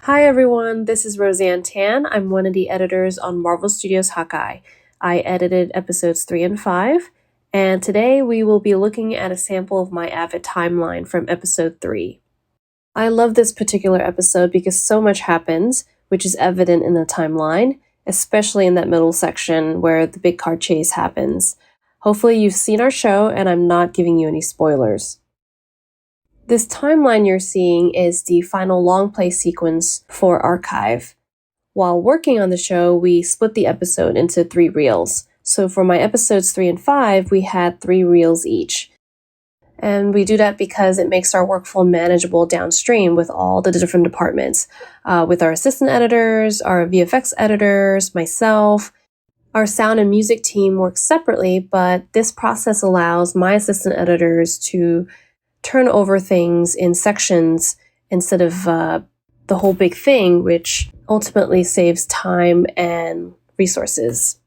Hi everyone, this is Rosanne Tan. I'm one of the editors on Marvel Studios' Hawkeye. I edited episodes 3 and 5, and today we will be looking at a sample of my Avid timeline from episode 3. I love this particular episode because so much happens, which is evident in the timeline, especially in that middle section where the big car chase happens. Hopefully you've seen our show and I'm not giving you any spoilers. This timeline you're seeing is the final long play sequence for Archive. While working on the show, we split the episode into 3 reels. So for my episodes 3 and 5, we had 3 reels each. And we do that because it makes our workflow manageable downstream with all the different departments, with our assistant editors, our VFX editors, myself. Our sound and music team works separately, but this process allows my assistant editors to turn over things in sections instead of the whole big thing, which ultimately saves time and resources.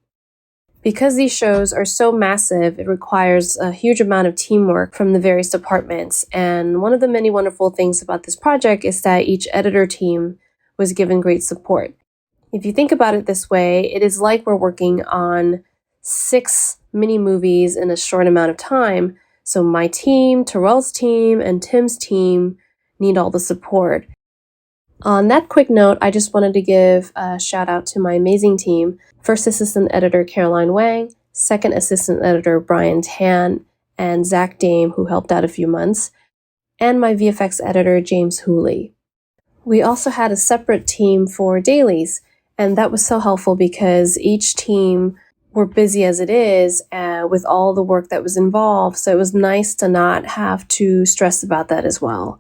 Because these shows are so massive, it requires a huge amount of teamwork from the various departments. And one of the many wonderful things about this project is that each editor team was given great support. If you think about it this way, it is like we're working on 6 mini movies in a short amount of time. So my team, Terel's team, and Tim's team need all the support. On that quick note, I just wanted to give a shout out to my amazing team. First assistant editor Caroline Wang, second assistant editor Brian Tan, and Zach Dame, who helped out a few months, and my VFX editor James Hooley. We also had a separate team for dailies, and that was so helpful because each team were busy as it is with all the work that was involved, so it was nice to not have to stress about that as well.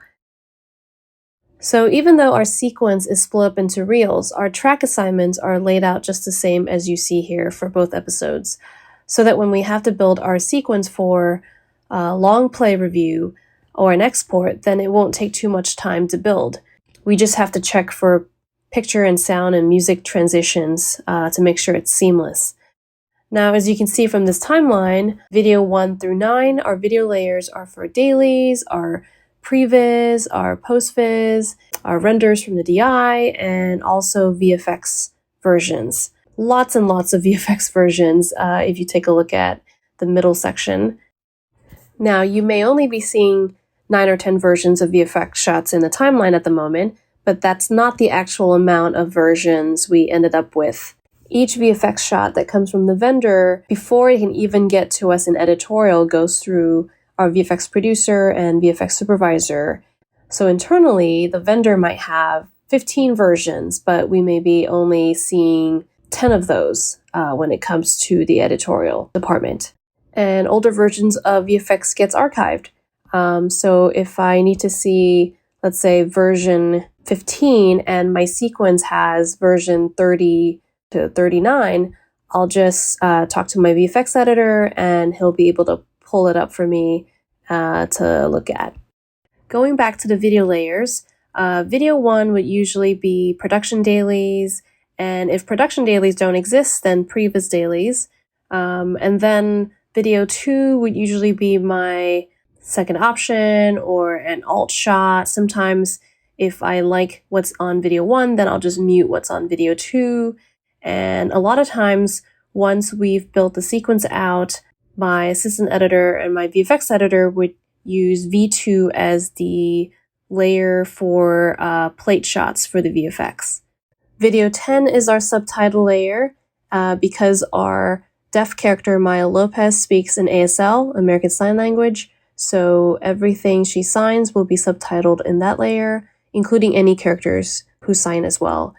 So even though our sequence is split up into reels, our track assignments are laid out just the same as you see here for both episodes, so that when we have to build our sequence for a long play review or an export, then it won't take too much time to build. We just have to check for picture and sound and music transitions to make sure it's seamless. Now, as you can see from this timeline, video 1 through 9, our video layers are for dailies, our previs, our postvis, our renders from the DI, and also VFX versions. Lots and lots of VFX versions if you take a look at the middle section. Now, you may only be seeing 9 or 10 versions of VFX shots in the timeline at the moment, but that's not the actual amount of versions we ended up with. Each VFX shot that comes from the vendor, before it can even get to us in editorial, goes through our VFX producer and VFX supervisor. So internally, the vendor might have 15 versions, but we may be only seeing 10 of those when it comes to the editorial department. And older versions of VFX gets archived. So if I need to see, let's say, version 15 and my sequence has version 30 to 39, I'll just talk to my VFX editor and he'll be able to pull it up for me to look at. Going back to the video layers, video 1 would usually be production dailies, and if production dailies don't exist, then previs dailies. And then video 2 would usually be my second option or an alt shot. Sometimes if I like what's on video 1, then I'll just mute what's on video 2. And a lot of times, once we've built the sequence out, my assistant editor and my VFX editor would use V2 as the layer for plate shots for the VFX. Video 10 is our subtitle layer because our deaf character Maya Lopez speaks in ASL, American Sign Language, so everything she signs will be subtitled in that layer, including any characters who sign as well.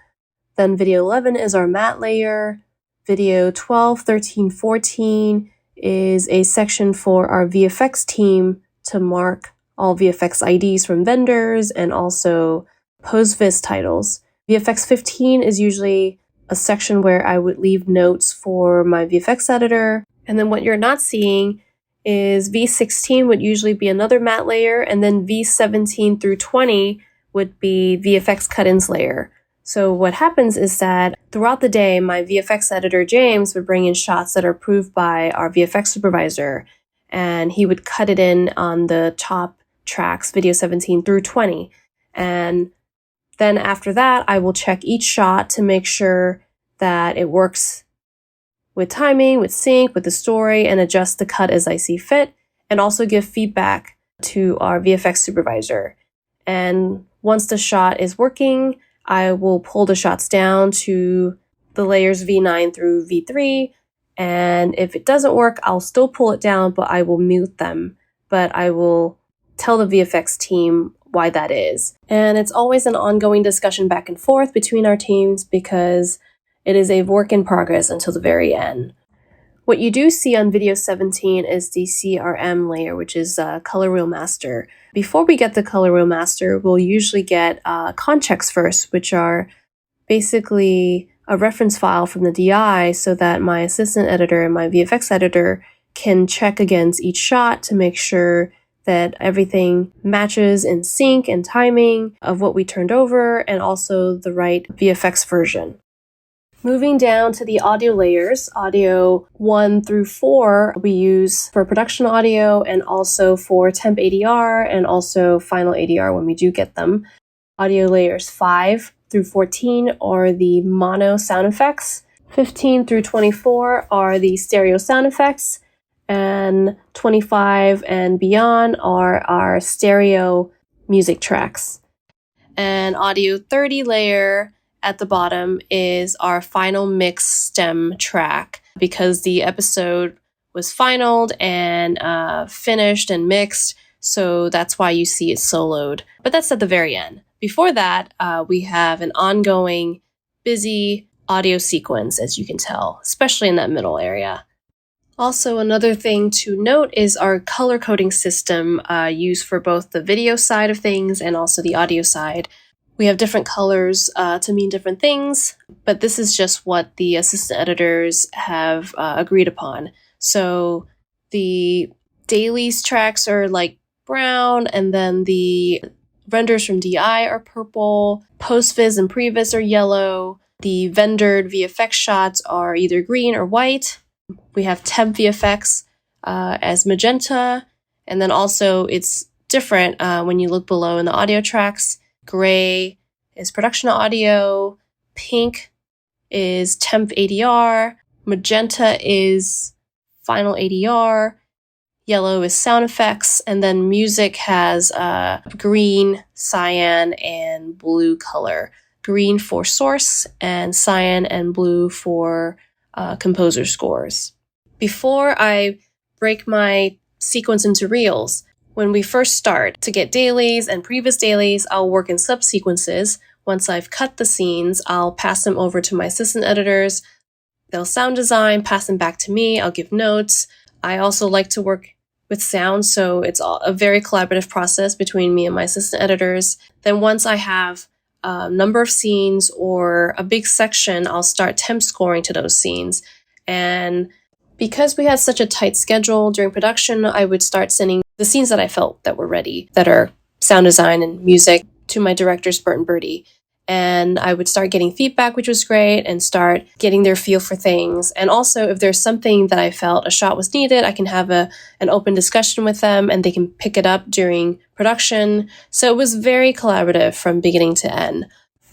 Then video 11 is our matte layer. Video 12, 13, 14 is a section for our VFX team to mark all VFX IDs from vendors and also postvis titles. VFX 15 is usually a section where I would leave notes for my VFX editor. And then what you're not seeing is V16 would usually be another matte layer, and then V17 through 20 would be VFX cut-ins layer. So what happens is that throughout the day, my VFX editor, James, would bring in shots that are approved by our VFX supervisor, and he would cut it in on the top tracks, video 17 through 20. And Then after that, I will check each shot to make sure that it works with timing, with sync, with the story, and adjust the cut as I see fit, and also give feedback to our VFX supervisor. And once the shot is working, I will pull the shots down to the layers V9 through V3, and if it doesn't work, I'll still pull it down, but I will mute them. But I will tell the VFX team why that is. And it's always an ongoing discussion back and forth between our teams because it is a work in progress until the very end. What you do see on video 17 is the CRM layer, which is Color Wheel Master. Before we get the Color Wheel Master, we'll usually get conchecks first, which are basically a reference file from the DI so that my assistant editor and my VFX editor can check against each shot to make sure that everything matches in sync and timing of what we turned over and also the right VFX version. Moving down to the audio layers, audio 1 through 4 we use for production audio and also for temp ADR and also final ADR when we do get them. Audio layers 5 through 14 are the mono sound effects. 15 through 24 are the stereo sound effects. And 25 and beyond are our stereo music tracks. And audio 30 layer at the bottom is our final mix stem track because the episode was finaled and finished and mixed, so that's why you see it soloed. But that's at the very end. Before that, we have an ongoing, busy audio sequence, as you can tell, especially in that middle area. Also, another thing to note is our color coding system used for both the video side of things and also the audio side. We have different colors to mean different things, but this is just what the assistant editors have agreed upon. So the dailies tracks are like brown, and then the renders from DI are purple, post-viz and pre-viz are yellow, the vendored VFX shots are either green or white. We have temp VFX as magenta, and then also it's different when you look below in the audio tracks. Gray is production audio, pink is temp ADR, magenta is final ADR, yellow is sound effects, and then music has green, cyan, and blue color. Green for source, and cyan and blue for composer scores. Before I break my sequence into reels, when we first start, to get dailies and previous dailies, I'll work in subsequences. Once I've cut the scenes, I'll pass them over to my assistant editors. They'll sound design, pass them back to me. I'll give notes. I also like to work with sound, so it's a very collaborative process between me and my assistant editors. Then once I have a number of scenes or a big section, I'll start temp scoring to those scenes. And because we had such a tight schedule during production, I would start sending the scenes that I felt that were ready, that are sound design and music, to my directors, Bert and Bertie. And I would start getting feedback, which was great, and start getting their feel for things. And also, if there's something that I felt a shot was needed, I can have an open discussion with them, and they can pick it up during production. So it was very collaborative from beginning to end.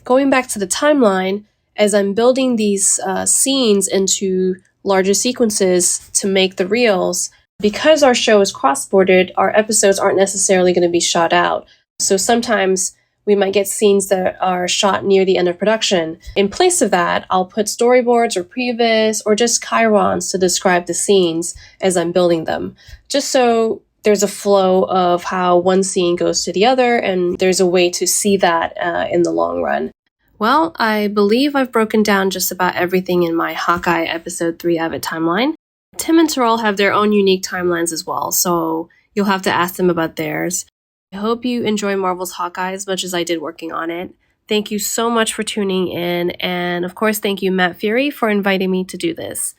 Going back to the timeline, as I'm building these scenes into larger sequences to make the reels, because our show is cross-bordered, our episodes aren't necessarily going to be shot out. So sometimes we might get scenes that are shot near the end of production. In place of that, I'll put storyboards or previs or just chyrons to describe the scenes as I'm building them, just so there's a flow of how one scene goes to the other, and there's a way to see that in the long run. Well, I believe I've broken down just about everything in my Hawkeye Episode 3 Avid timeline. Tim and Terel have their own unique timelines as well, so you'll have to ask them about theirs. I hope you enjoy Marvel's Hawkeye as much as I did working on it. Thank you so much for tuning in, and of course, thank you, Matt Fury, for inviting me to do this.